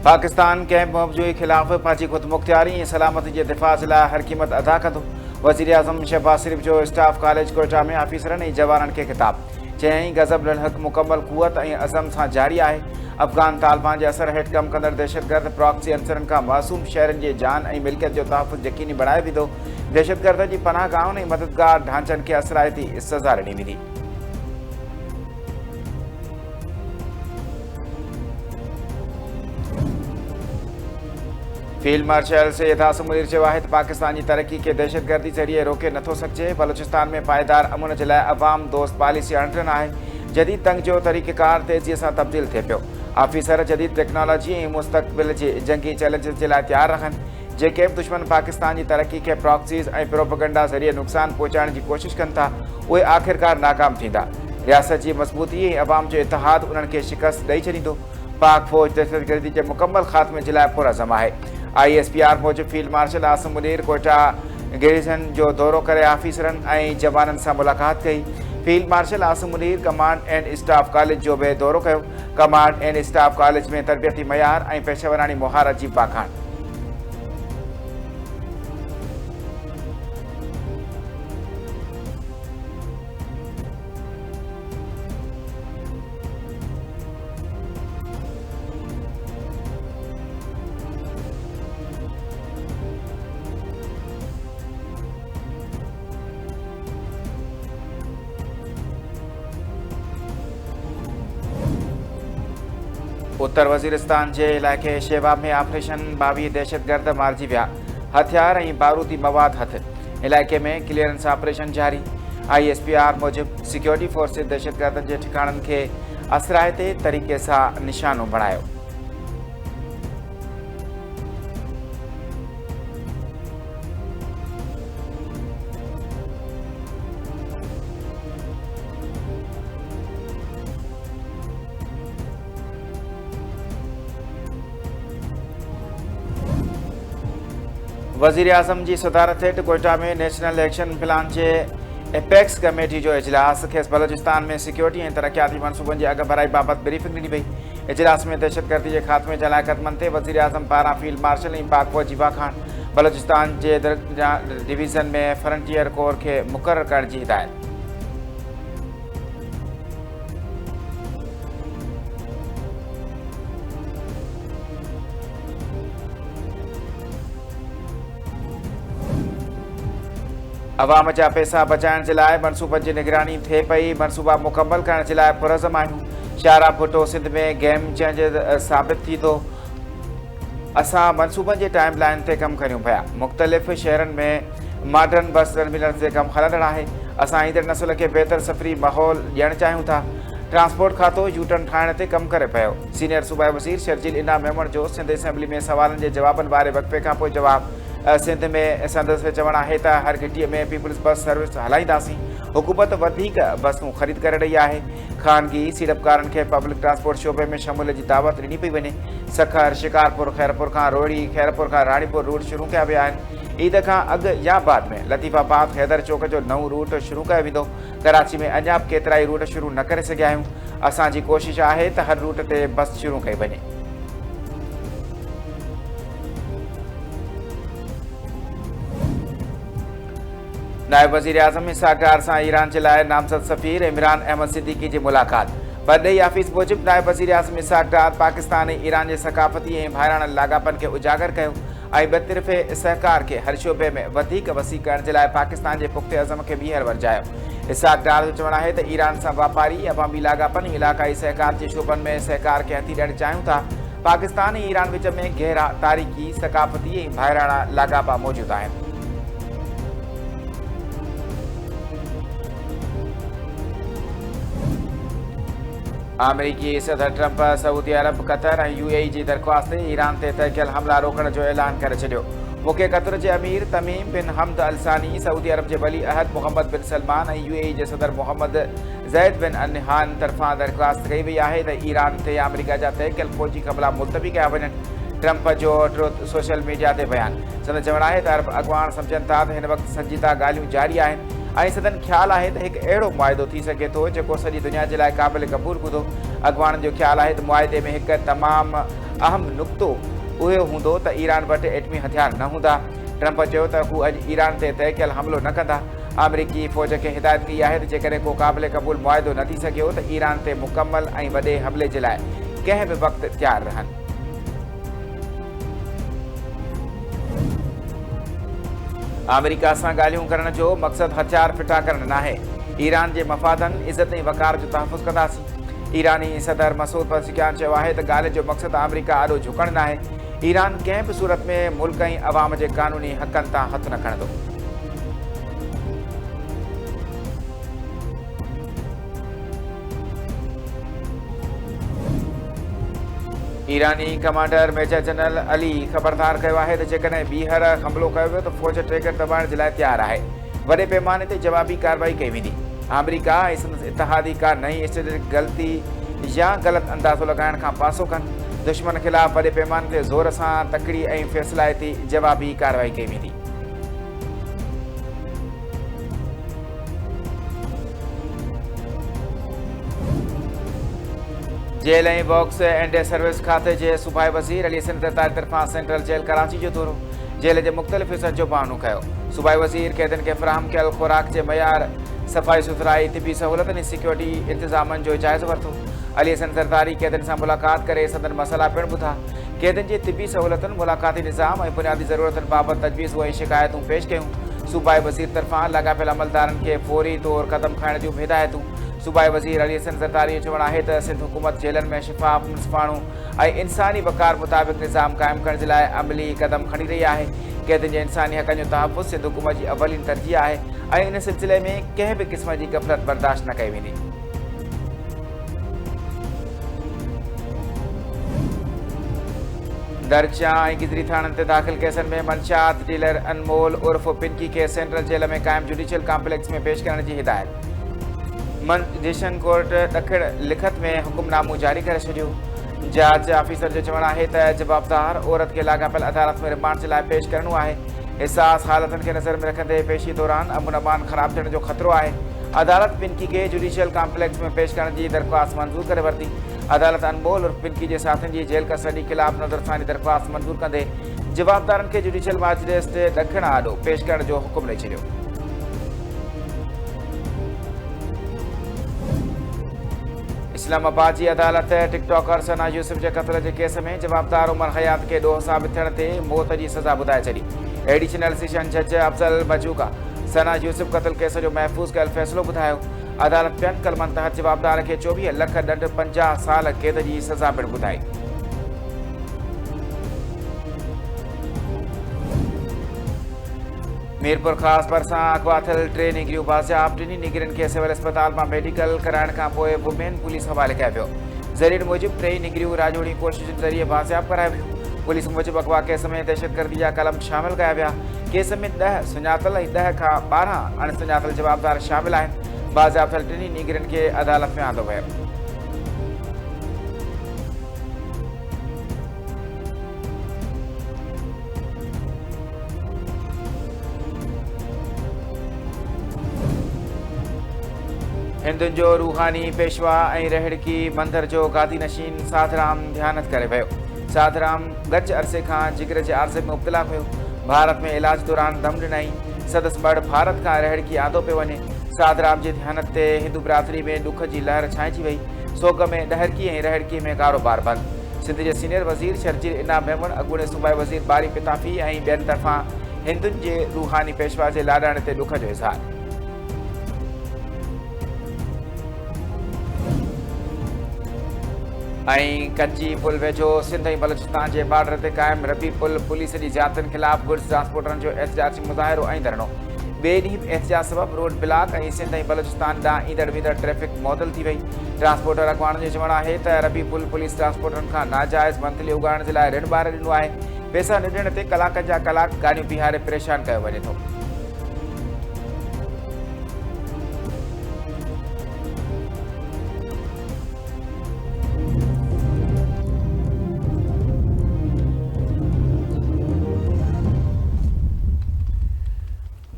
पाकिस्तान कंहिं मौक़ जे ख़िलाफ़ पंहिंजी ख़ुदमुख़्तियारी ऐं सलामती जे दिफ़ा जे लाइ हर क़ीमत अदा कंदो। वज़ीर आज़म शहबाज़ शरीफ़ जो स्टाफ कॉलेज कोयटा में ऑफिसरनि ऐं जवाननि खे ख़िताब। चयाईं गज़ब लड़हक मुकमल क़ुवत ऐं अज़म सां जारी आहे। अफ़गान तालिबान जे असर हेठि कमु कंदड़ दहशतगर्द प्रॉक्सी अंसरनि खां मासूम शहरनि जे जान ऐं मिल्कियत जो तहफ़ुज़ यक़ीनी बणाए वेंदो। दहशतगर्द जी पनाहगाहुनि ऐं मददगार ढांचनि खे असराइती सज़ा ॾिनी वेंदी। फील्ड मार्शल सैयद हासिम मुनीर चयो आहे त पाकिस्तान जी तरक़ी खे दहशतगर्दी ज़रिए रोके नथो सघिजे। बलूचिस्तान में पाइदार अमन जे लाइ अवाम दोस्त पॉलिसी आणणु आहे। जदीद तंग जो तरीक़ेकार तेज़ीअ सां तब्दील थिए पियो। ऑफिसर जदीद टेक्नोलॉजी ऐं मुस्तक़बिल जे जंगी चैलेंजिस जे लाइ तयारु रहनि। जेके बि दुश्मन पाकिस्तान जी तरक़ी खे प्रॉक्सीज़ ऐं प्रोपेगेंडा ज़रिए नुक़सान पहुचाइण जी कोशिशि कनि था, उहे आख़िरकार नाकाम थींदा। रियासत जी मज़बूती ऐं अवाम जो इतिहाद उन्हनि खे शिकस्त ॾेई छॾींदो। पाक फ़ौज दहशतगर्दी जे मुकमल ख़ात्मे जे लाइ पुरअज़म आहे। ISPR मूजिबि field marshal Hasim Munir Quetta garrison जो दौरो करे ऑफिसरनि ऐं जवाननि सां मुलाक़ात कई। Field marshal Hasim Munir command and staff college जो बि दौरो कयो। कमांड एंड स्टाफ कॉलेज में तरबियती मयार ऐं पेशेवरानी मुहारत जी बाखाण। उत्तर वज़ीरिस्तान जे इलाइक़े शेवा में ऑपरेशन 22 दहशतगर्द मारिजी विया। हथियार ऐं बारूदी मवाद हथ। इलाइक़े में क्लियरेंस ऑपरेशन जारी। ISPR मूजिबि सिक्योरिटी फोर्सिस दहशतगर्दनि जे ठिकाणनि खे असराइते तरीक़े सां निशानो बणायो। वज़ीर आज़म जी सदारत हेठि कोयटा में नेशनल एक्शन प्लान जे एपेक्स कमेटी जो इजलास। खेसि बलूचिस्तान में सिक्योरिटी ऐं तरक़ियाती मनसूबनि जी अॻभराई बाबति ब्रीफिंग ॾिनी वई। इजलास में दहशतगर्दी जे ख़ात्मे जे लाइ क़दमनि ते वज़ीर आज़म पारां फील्ड मार्शल ऐं पाक फ़ौज जी वाखाण। बलूचिस्तान जे डिवीज़न में फ्रंटियर कोर खे मुक़ररु करण जी हिदायत। अवाम जा पैसा बचाइण जे लाइ मनसूबनि जी निगरानी थिए पई। मनसूबा मुकमल करण जे लाइ पुरअज़म आहियूं। शाहरा भुट्टो सिंध में गेम चेंजर साबित थी थो। असां मनसूबनि जे टाइम लाइन ते कमु करियूं पिया। मुख़्तलिफ़ शहरनि में मॉडर्न बस टर्मिनल्स ते कमु हलंदड़ आहे। असां ईंदड़ नसुल खे बहितर सफ़री माहौल ॾियणु चाहियूं था। ट्रांसपोर्ट खातो यूटर्न ठाहिण ते कमु करे पियो। सीनियर सूबाई वज़ीर शर्जील इना मेमण जो सिंध असेंबली में सवालनि जे जवाबनि वारे वक़फ़े खां पोइ जवाबु। सिंध में संदसि चवणु आहे त हर घिटीअ में पीपल्स बस सर्विस हलाईंदासीं। हुकूमत वधीक बसूं ख़रीद करे रही आहे। ख़ानगी सीड़पकारनि खे पब्लिक ट्रांसपोर्ट शोबे में शमूलियत जी दावत ॾिनी पई वञे। सखर शिकारपुर खैरपुर खां रोहिड़ी खैरपुर खां राणीपुर रूट शुरू कया विया आहिनि। ईद खां अॻु या बाद में लतीफ़ाबाद हैदर चौक जो नओं रूट शुरू कयो वेंदो। कराची में अञा बि केतिरा ई रूट शुरू न करे सघिया आहियूं। असांजी कोशिशि आहे त हर रूट ते बस शुरू कई वञे। नायब वज़ीर आज़म इसहाक़ डार सां ईरान जे लाइ नामज़द सफ़ीर इमरान अहमद सिद्दीकी जी मुलाक़ात। परॾेही ऑफिस मूजिबि नायब वज़ीर आज़म इसहाक़ डार पाकिस्तान ऐं ईरान जे सक़ाफ़ती ऐं भाइराणनि लाॻापनि खे उजागर कयो ऐं ॿितरफ़े सहकार खे हर शोबे में वधीक वसी करण जे लाइ पाकिस्तान जे पुख़्ते अज़म खे ॿीहर वरजायो। इसहाक़ डार जो चवणु आहे त ईरान सां वापारी अवामी लाॻापनि ऐं इलाक़ाई सहकार जे शोबनि में सहकार खे हथी ॾियणु चाहियूं था। पाकिस्तान ऐं ईरान विच में गहरा तारीख़ी सक़ाफ़ती ऐं भाइराणा लाॻापा मौजूदु आहिनि। अमेरिकी सदर ट्रंप सऊदी अरब कतर ऐं UAE जी दरख़्वास्त ते ईरान ते तकियल हमला रोकण जो ऐलान करे छॾियो। मुख्य कतर जे अमीर तमीम बिन हमद अल सानी, सऊदी अरब जे वली अहद मोहम्मद बिन सलमान ऐं UAE जे सदर मोहम्मद ज़ैद बिन अल नहान तरफ़ां दरख़्वास्त कई वई आहे त ईरान ते अमेरिका जा तकियल फ़ौजी हमला मुलतवी कया वञनि। ट्रंप जो ट्रुथ सोशल मीडिया ते बयान। संदन चवणु आहे त अरब अॻवान सम्झनि था त हिन वक़्तु संजीदा ॻाल्हियूं जारी आहिनि ऐं संदन ख़्यालु आहे त हिकु अहिड़ो मुआइदो थी सघे थो जेको सॼी दुनिया जे लाइ क़ाबिल क़बूल हूंदो। अॻवाननि जो ख़्यालु आहे त मुआइदे में हिकु तमामु अहम नुक़्तो उहो हूंदो त ईरान वटि एटमी हथियार न हूंदा। ट्रंप चयो त हू अॼु ईरान ते तय कयल हमलो न कंदा। अमरीकी फ़ौज खे हिदायत कई आहे त जेकॾहिं को क़ाबिल क़बूल मुआइदो न थी सघियो त ईरान ते मुकमल ऐं वॾे हमले जे लाइ कंहिं बि वक़्तु तयारु रहनि। अमेरिका सां ॻाल्हियूं करण जो मक़सदु हथियार फिटा करणु नाहे। ईरान जे मफ़ादनि, इज़त ऐं वक़ार जो तहफ़ुज़ कंदासीं। ईरानी सदर मसूद पज़ेश्कियान चयो आहे त ॻाल्हि जो मक़सदु अमेरिका आॾो झुकणु नाहे। ईरान कंहिं बि सूरत में मुल्क ऐं अवाम जे क़ानूनी हक़नि तां हथु न खणंदो। ईरानी कमांडर मेजर जनरल अली ख़बरदार कयो आहे त जेकॾहिं ॿीहर हमलो कयो वियो त फ़ौज ट्रिगर दॿाइण जे लाइ तयारु आहे। वॾे पैमाने ते जवाबी कार्रवाई कई वेंदी। अमेरिका ऐं संदसि इतिहादी का नई स्ट्रेटेजिक ग़लती या ग़लति अंदाज़ो लॻाइण खां पासो कनि। दुश्मन ख़िलाफ़ वॾे पैमाने ते ज़ोर सां तकड़ी ऐं फ़ैसिलाती जवाबी कार्रवाई कई वेंदी। जेल ऐं बॉक्स एंड सर्विस खाते जे सूबाई वज़ीर अली हसन ज़रदारी तरफ़ां सेंट्रल जेल कराची जो दौरो। जेल जे मुख़्तलिफ़ हिसनि जो बहानो कयो। सूबाई वज़ीर क़ैदियुनि खे फ़राहम कयल ख़ुराक जे मयार, सफ़ाई सुथराई, तिबी सहूलियतनि ऐं सिक्योरिटी इंतज़ामनि जो जाइज़ो वरितो। अली हसन ज़रदारी क़ैदियुनि सां मुलाक़ात करे संदन मसइला पिणु ॿुधा। क़ैदियुनि जी तिबी सहूलियतनि, मुलाक़ाती निज़ाम ऐं बुनियादी ज़रूरतनि बाबति तजवीज़ ऐं शिकायतूं पेश कयूं। सूबाई वज़ीर तरफ़ां लाॻापियल अमलदारनि खे फ़ौरी तौरु क़दम खणण जूं हिदायतूं। सूबाई वज़ीर अली हसन ज़रदारी जो चवणु आहे त सिंध हुकूमत जेलनि में शिफ़ाफ़, मुंसिफ़ाणू ऐं इंसानी वक़ार मुताबिक़ निज़ाम क़ाइमु करण जे लाइ अमली क़दम खणी रही आहे। क़ैदियुनि जे इंसानी हक़नि जो तहफ़ुज़ सिंध हुकूमत जी अवलीन तरजीह आहे ऐं इन सिलसिले में कंहिं बि क़िस्म जी ग़फ़लत बर्दाश्त न कई वेंदी। दरचा ऐं गिदरी थाणनि ते दाख़िल केसनि में मंशात डीलर अनमोल उर्फ़ पिंकी खे सेंट्रल जेल में क़ाइमु जुडिशियल कॉम्प्लेक्स में पेश करण जी हिदायत। मजिस्ट्रेट कोर्ट ॾखिण लिखत में हुकुमनामो जारी करे छॾियो। जांच ऑफिसर जो चवणु आहे त जवाबदार औरत खे लाॻापियल अदालत में रिमांड जे लाइ पेश करणो आहे। हिसास हालतुनि खे नज़र में रखंदे पेशी दौरान अमन अमान ख़राब थियण जो ख़तरो आहे। अदालत पिंकी खे जुडिशियल कॉम्प्लेक्स में पेश करण जी दरख़्वास्त मंज़ूर करे वरिती। अदालत अनमोल उर्फ़ पिंकी जे साथियुनि जी जेल कस्टडी ख़िलाफ़ नज़रसानी दरख़्वास्त मंज़ूर कंदे जवाबदारनि खे जुडिशियल मजिस्ट्रेट ॾखिण आॾो पेश करण जो हुकुम ॾेई छॾियो। इस्लामाबाद जी अदालत टिकटॉकर सना यूसुफ जे क़त्ल जे केस में जवाबदार उमर हयात खे ॾोह साबित थियण ते मौत जी सज़ा ॿुधाए छॾी। एडिशनल सेशन जज अफ़ज़ल मजूका सना यूसुफ क़त्ल केस जो महफ़ूज़ कयल फ़ैसिलो ॿुधायो। अदालत ॿियनि कलमनि तहत जवाबदार खे 24 लख ॾंड 50 साल क़ैद जी सज़ा पिणु ॿुधाई। मीरपुर ख़ासि भरिसां अगवा थियल 3 निगरियूं बाज़ियाब। 2 निगरियुनि खे सिविल अस्पताल मां मेडिकल कराइण खां पोइ वुमेन पुलिस हवाले कया वियो। ज़रीअनि मूजिबि 3 निगरियूं राजोड़ी कोशिशुनि ज़रिए बाज़ियाब कराए वियूं। पुलिस मूजिबि अगवा केस में दहशतगर्दी जा कलम शामिल कया विया। केस में 10 सुञातल ऐं 10 खां 12 अणसुञातल जवाबदार शामिल आहिनि। बाज़ियाब थियल 2 निगरियुनि खे अदालत में आंदो वियो। हिंदुनि जो रूहानी पेशवा ऐं रहड़की मंदर जो गादी नशीन साधराम ध्यानत करे वियो। साधराम गच अरसे खां जिगर जे आर्ज़े में मुब्तला हुयो। भारत में इलाज दौरान दम ॾिनई। सदस बड़ भारत खां रहड़की आंदो पियो वञे। साधराम जी ध्यानत ते हिंदू बिरादरी में ॾुख जी लहर छांइजी वई। सोग में ॾहरकी ऐं रहड़की में कारोबार बंदि। सिंध जे सीनियर वज़ीर शर्जील इनाम मेमन, अॻूणे सूबाई वज़ीर बारी पिताफ़ी ऐं ॿियनि तरफ़ां हिंदुनि जे रूहानी पेशवा जे लाॾाणे ते ॾुख जो इज़हार। ऐं कच्ची पुल वेझो सिंध ऐं बलूचिस्तान जे बॉर्डर ते क़ाइमु रबी पुल पुलिस जी ज़ियादतियुनि ख़िलाफ़ गुड्स ट्रांसपोर्टरनि जो एहतिजाजी मुज़ाहिरो ऐं धरणो। ॿिए ॾींहुं बि एहतिजाज सबबि रोड ब्लॉक ऐं सिंध ऐं बलूचिस्तान ॾांहुं ईंदड़ वेंदड़ ट्रैफ़िक मुअतल थी वई। ट्रांसपोर्टर अॻवाननि जो चवणु आहे त रबी पुल पुलिस ट्रांसपोर्टरनि खां नाजाइज़ मंथली उगाइण जे लाइ ऋण ॿार ॾिनो आहे। पैसा न ॾियण ते कलाक जा कलाक गाॾियूं बीहारे परेशान कयो वञे थो।